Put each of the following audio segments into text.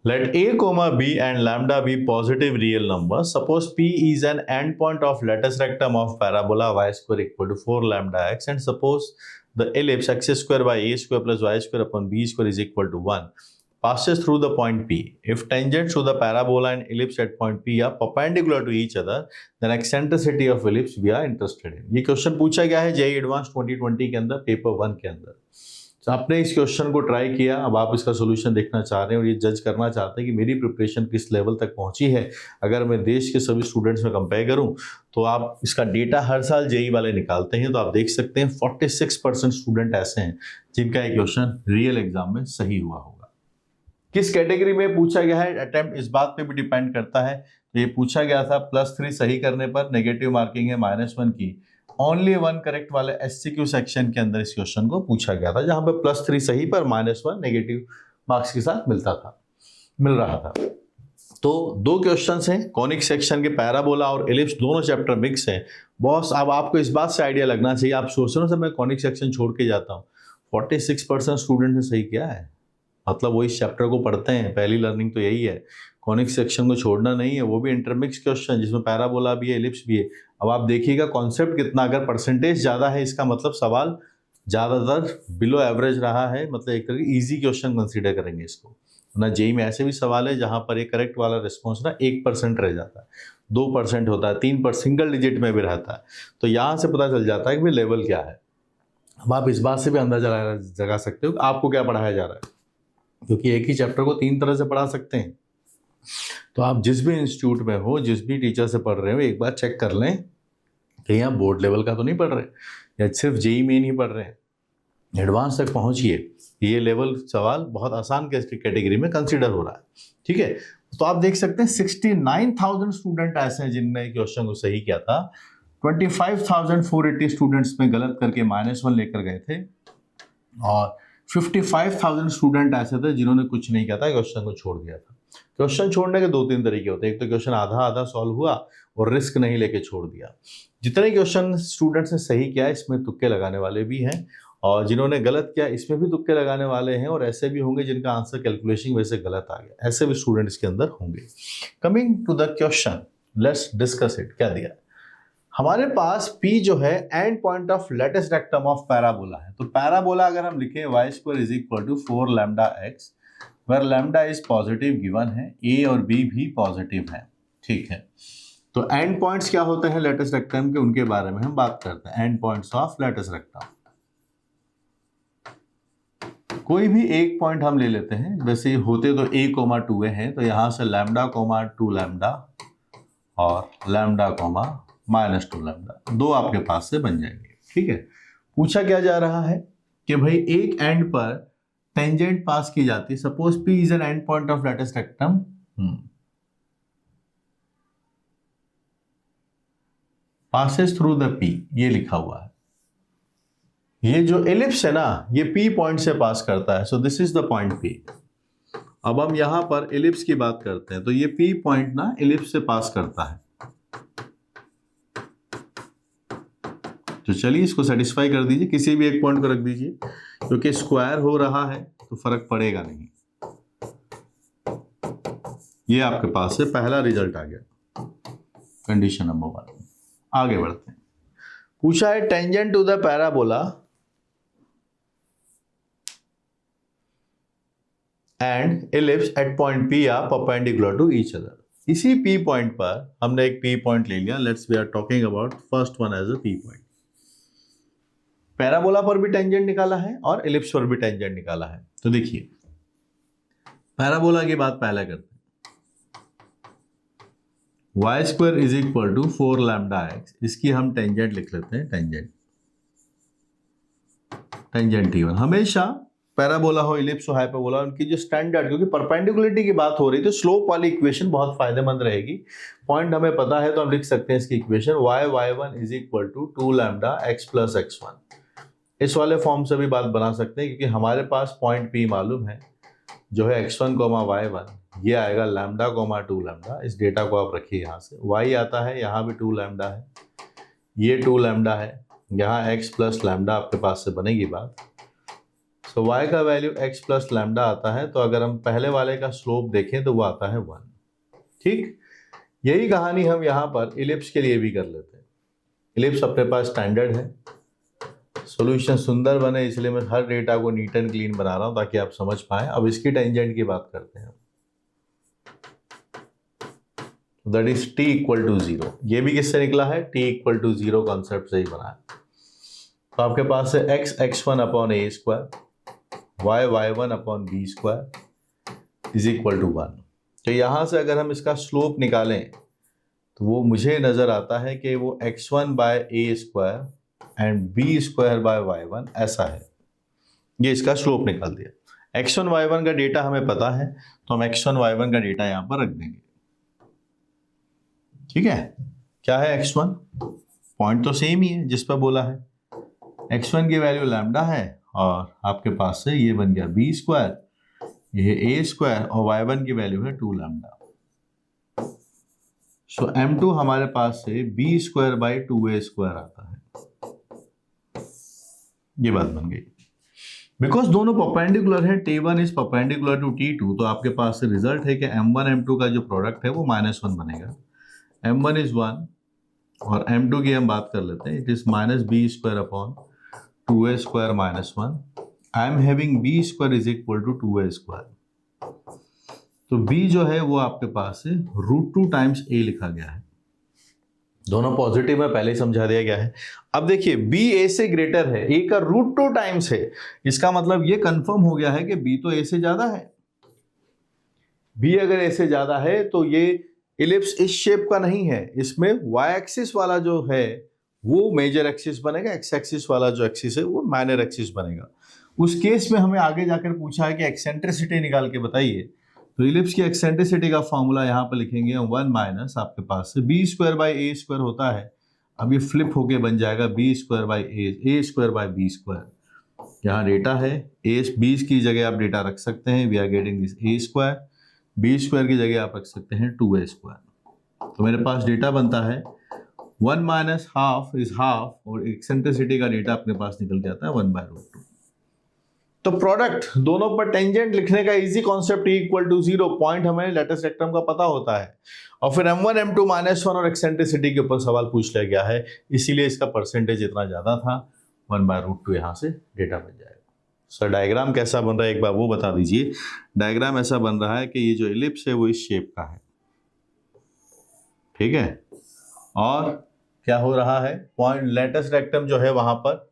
Let a comma b and lambda be positive real numbers. Suppose p is an endpoint of latus rectum of parabola y square equal to 4 lambda x, and suppose the ellipse x square by a square plus y square upon b square is equal to 1 passes through the point P. If tangents to the parabola and ellipse at point P are perpendicular to each other, then eccentricity of ellipse we are interested in. ये question पूछा गया है JEE advance 2020 के अंदर, paper 1 के अंदर. तो आपने इस क्वेश्चन को ट्राई किया, अब आप इसका सोल्यूशन देखना चाह रहे हैं और ये जज करना चाहते हैं कि मेरी प्रिपरेशन किस लेवल तक पहुंची है. अगर मैं देश के सभी स्टूडेंट्स में कंपेयर करूं तो आप इसका डेटा हर साल जेईई वाले निकालते हैं, तो आप देख सकते हैं 46% स्टूडेंट ऐसे हैं जिनका ये क्वेश्चन रियल एग्जाम में सही हुआ होगा. किस कैटेगरी में पूछा गया है, अटेम्प्ट इस बात पे भी डिपेंड करता है. तो ये पूछा गया था +3 सही करने पर नेगेटिव मार्किंग है -1 की. ओनली 1 करेक्ट वाले एससीक्यू सेक्शन के अंदर इस क्वेश्चन को पूछा गया था, जहां पे +3 सही पर -1 नेगेटिव मार्क्स के साथ मिल रहा था. तो 2 क्वेश्चंस हैं, कॉनिक सेक्शन के पैराबोला और एलिप्स दोनों चैप्टर मिक्स हैं. बॉस अब आपको इस बात से आइडिया लगना चाहिए, आप सोच रहे हो सर मैं कॉनिक सेक्शन छोड़ के जाता हूँ. 46% स्टूडेंट ने सही किया है, मतलब वो इस चैप्टर को पढ़ते हैं. पहली लर्निंग तो यही है, कॉनिक सेक्शन को छोड़ना नहीं है, वो भी इंटरमिक्स क्वेश्चन जिसमें पैराबोला भी है एलिप्स भी है. अब आप देखिएगा कॉन्सेप्ट कितना, अगर परसेंटेज ज़्यादा है इसका मतलब सवाल ज़्यादातर बिलो एवरेज रहा है, मतलब एक तरह की ईजी क्वेश्चन कंसीडर करेंगे इसको. ना जेई में ऐसे भी सवाल है जहाँ पर एक करेक्ट वाला रिस्पॉन्स ना 1% रह जाता है, 2% होता है, 3% सिंगल डिजिट में भी रहता है. तो यहाँ से पता चल जाता है कि भाई लेवल क्या है. अब आप इस बात से भी अंदाजा जगा सकते हो कि आपको क्या पढ़ाया जा रहा है, क्योंकि एक ही चैप्टर को 3 तरह से पढ़ा सकते हैं. तो आप जिस भी इंस्टीट्यूट में हो, जिस भी टीचर से पढ़ रहे हो, एक बार चेक कर लें कि यहाँ बोर्ड लेवल का तो नहीं पढ़ रहे या सिर्फ जेईई मेन ही पढ़ रहे हैं. एडवांस तक पहुँचिए, ये लेवल सवाल बहुत आसान कैटेगरी में कंसिडर हो रहा है. ठीक है, तो आप देख सकते हैं 69,000 स्टूडेंट ऐसे हैं जिनने क्वेश्चन को सही किया था. 25,480 स्टूडेंट्स में गलत करके -1 लेकर गए थे और 55,000 स्टूडेंट ऐसे थे जिन्होंने कुछ नहीं किया था, क्वेश्चन को छोड़ दिया था. क्वेश्चन छोड़ने के 2-3 तरीके होते हैं. एक तो क्वेश्चन आधा सॉल्व हुआ और रिस्क नहीं लेके छोड़ दिया. जितने क्वेश्चन स्टूडेंट्स ने सही किया इसमें तुक्के लगाने वाले भी हैं, और जिन्होंने गलत किया इसमें भी तुक्के लगाने वाले हैं, और ऐसे भी होंगे जिनका आंसर कैलकुलेशन वैसे गलत आ गया, ऐसे भी स्टूडेंट इसके अंदर होंगे. Coming to the question, let's discuss it. क्या दिया हमारे पास, P जो है end point of latus rectum of parabola है. तो पैराबोला अगर हम लिखें y square is equal to 4 lambda x, where lambda is positive given है, a और b भी पॉजिटिव है. ठीक है, तो एंड पॉइंट्स क्या होते हैं लेटस रेक्टम के, उनके बारे में हम बात करते हैं. End points of latus rectum, कोई भी एक पॉइंट हम ले लेते हैं. वैसे होते तो a, 2 हैं, तो यहां से लैम्डा, 2 लैम्डा और लैम्डा, -2 लैम्डा, 2 आपके पास से बन जाएंगे. ठीक है, पूछा क्या जा रहा है कि भाई एक एंड पर टेंजेंट पास की जाती है. Suppose P is an end point of latus rectum. Passes through the P, ये लिखा हुआ है. ये जो एलिप्स है ना, ये P पॉइंट से पास करता है. So this is the point P. अब हम यहां पर एलिप्स की बात करते हैं, तो ये P पॉइंट ना एलिप्स से पास करता है. तो चलिए इसको सेटिस्फाई कर दीजिए, किसी भी एक पॉइंट को रख दीजिए, क्योंकि स्क्वायर हो रहा है तो फर्क पड़ेगा नहीं. ये आपके पास से पहला रिजल्ट आ गया, कंडीशन नंबर 1. आगे बढ़ते हैं. पूछा है tangent to the parabola and ellipse at point P are perpendicular to each other. इसी P पॉइंट पर हमने एक P पॉइंट ले लिया. Let's we are talking about first one as a P point. Parabola पर भी टेंजेंट निकाला है और एलिप्स पर भी टेंजेंट निकाला है. तो देखिए पैराबोला की बात पहले करते हैं. y square is equal to 4 lambda x, इसकी हम टेंजेंट लिख लेते हैं. Tangent T1. हमेशा पैराबोला हो, एलिप्स हो, हाइपरबोला, उनकी जो स्टैंडर्ड, क्योंकि परपेंडिकुलरिटी की बात हो रही, तो स्लोप वाली इक्वेशन बहुत फायदेमंद रहेगी. पॉइंट हमें पता है तो हम लिख सकते हैं इसकी equation y1 is equal to 2 lambda x plus x1. इस वाले फॉर्म से भी बात बना सकते हैं, क्योंकि हमारे पास पॉइंट P मालूम है जो है x1, y1, ये आएगा लैम्डा, 2 लैम्डा. इस डेटा को आप रखिए. यहाँ से y आता है, यहाँ भी 2 लैम्डा है, ये 2 लैम्डा है, यहाँ x प्लस लैम्डा आपके पास से बनेगी बात. तो y का वैल्यू x प्लस लैम्डा आता है, तो अगर हम पहले वाले का स्लोप देखें तो वो आता है 1। ठीक, यही कहानी हम यहाँ पर इलिप्स के लिए भी कर लेते हैं। इलिप्स अपने पास स्टैंडर्ड है, सॉल्यूशन सुंदर बने इसलिए मैं हर डेटा को नीट एंड क्लीन बना रहा हूं ताकि आप समझ पाएं। अब इसकी टेंजेंट की बात करते हैं, that is t equal to 0। ये भी किससे निकला है? t इक्वल टू 0 कॉन्सेप्ट से ही बना है। तो आपके पास है x x1 upon a square, y y1 upon b square is equal to 1। तो यहां से अगर हम इसका स्लोप निकालें तो वो मुझे नजर आता है कि वो x1 by a square and b square by y1 ऐसा है। ये इसका स्लोप निकाल दिया। x1 y1 का डेटा हमें पता है तो हम x1 y1 का डेटा यहां पर रख देंगे। ठीक है, क्या है x1? पॉइंट तो सेम ही है जिस पर बोला है। x1 की वैल्यू लैम्डा है और आपके पास से ये बन गया b स्क्वायर, ये a स्क्वायर और y1 की वैल्यू है 2 लैम्डा। सो m2 हमारे पास से b square by 2a square आता है। ये बात बन गई। बिकॉज दोनों परपेंडिकुलर है, T1 is perpendicular to T2, तो आपके पास से रिजल्ट है कि M1 M2 का जो प्रोडक्ट है वो -1 बनेगा। M1 इज 1 और M2 की हम बात कर लेते हैं, it is -b square upon 2a square -1। I am having b square is equal to 2a square. तो b जो है वो आपके पास है √2 टाइम्स a लिखा गया है। दोनों पॉजिटिव में पहले ही समझा दिया गया है। अब देखिए b a से ग्रेटर है, a का √2 टाइम्स है, इसका मतलब ये कंफर्म हो गया है कि b तो a से ज्यादा है। b अगर a से ज्यादा है तो ये इलिप्स इस शेप का नहीं है, इसमें y एक्सिस वाला जो है वो मेजर एक्सिस बनेगा, x एक्सिस वाला जो एक्सिस है वो माइनर एक्सिस बनेगा। उस केस में हमें आगे जाकर पूछा है कि एक्सेंट्रिसिटी निकाल के बताइए, तो इलिप्स की एक्सेंट्रिसिटी का फॉर्मूला यहाँ पर लिखेंगे 1 माइनस आपके पास से b square by a square होता है। अब ये फ्लिप होके बन जाएगा b square by a square by b square. यहाँ डेटा है b की जगह आप डेटा रख सकते हैं, we are getting this a square, b square की जगह आप रख सकते हैं 2a स्क्वायर। तो मेरे पास डेटा बनता है 1 माइनस हाफ इज हाफ और एक्सेंट्रिसिटी का डेटा अपने पास निकल जाता है 1/√2। तो प्रोडक्ट दोनों पर टेंजेंट लिखने का easy concept e equal to 0, point हमें लेटेस्ट रेक्टम का पता होता है और फिर m1 m2 -1 और एक्सेंट्रिसिटी के ऊपर सवाल पूछ लिया गया है, इसीलिए इसका परसेंटेज इतना ज्यादा था। 1/√2 यहाँ से डेटा बन जाएगा। सर डायग्राम कैसा बन रहा है एक बार वो बता दीजिए। डायग्राम ऐसा बन रहा है कि ये जो इलिप्स है वो इस शेप का है, ठीक है, और क्या हो रहा है, पॉइंट लेटेस्ट रेक्टम जो है वहां पर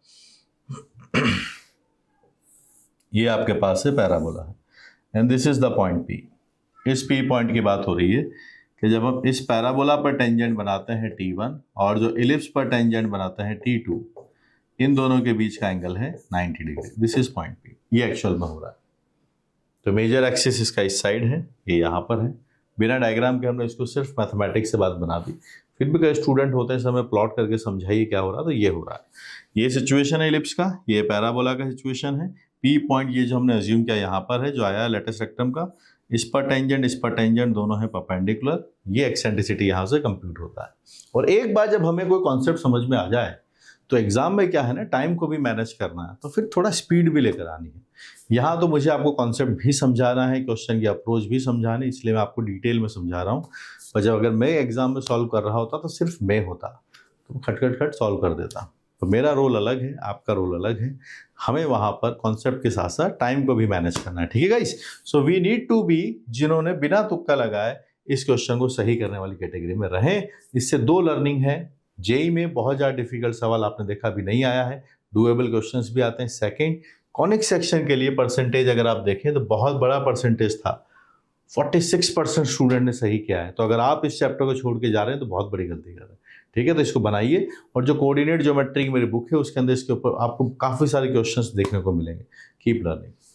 ये आपके पास से पैराबोला है and this is the point P। इस P पॉइंट की बात हो रही है कि जब हम इस पैराबोला पर टेंजेंट बनाते हैं T1 और जो इलिप्स पर टेंजेंट बनाते हैं T2, इन दोनों के बीच का एंगल है 90 degree. This is point P, ये एक्चुअल में हो रहा है। तो मेजर एक्सिस इसका इस साइड है, ये यहाँ पर है। बिना डायग्राम के हमने इसको सिर्फ मैथमेटिक्स से बात बना दी, फिर भी कई स्टूडेंट होते हैं समय प्लॉट करके समझाइए क्या हो रहा है, तो ये हो रहा है। ये सिचुएशन है इलिप्स का, ये पैराबोला का सिचुएशन है। P पॉइंट ये जो हमने अज्यूम किया यहाँ पर है, जो आया लेटेस्ट रेक्टम का, इस पर टेंजेंट दोनों है परपेंडिकुलर, ये एक्सेंट्रिसिटी यहाँ से कंप्यूट होता है। और एक बार जब हमें कोई कॉन्सेप्ट समझ में आ जाए तो एग्जाम में क्या है ना, टाइम को भी मैनेज करना है, तो फिर थोड़ा स्पीड भी लेकर आनी है। यहाँ तो मुझे आपको कॉन्सेप्ट भी समझाना है, क्वेश्चन की अप्रोच भी समझानी, इसलिए मैं आपको डिटेल में समझा रहा हूँ। और जब अगर मैं एग्जाम में सॉल्व कर रहा होता तो सिर्फ मैं होता तो खट सॉल्व कर देता। तो मेरा रोल अलग है, आपका रोल अलग है, हमें वहाँ पर कॉन्सेप्ट के साथ साथ टाइम को भी मैनेज करना है, ठीक है guys. So we need to be, जिन्होंने बिना तुक्का लगाए इस क्वेश्चन को सही करने वाली कैटेगरी में रहें। इससे 2 लर्निंग है, जेई में बहुत ज़्यादा डिफिकल्ट सवाल आपने देखा भी नहीं आया है, डुएबल क्वेश्चंस भी आते हैं। सेकंड, कॉनिक सेक्शन के लिए परसेंटेज अगर आप देखें तो बहुत बड़ा परसेंटेज था, 46% स्टूडेंट ने सही किया है। तो अगर आप इस चैप्टर को छोड़ के जा रहे हैं तो बहुत बड़ी गलती कर रहे हैं, ठीक है। तो इसको बनाइए, और जो कोऑर्डिनेट ज्योमेट्री की मेरी बुक है उसके अंदर इसके ऊपर आपको काफ़ी सारे क्वेश्चंस देखने को मिलेंगे। Keep learning.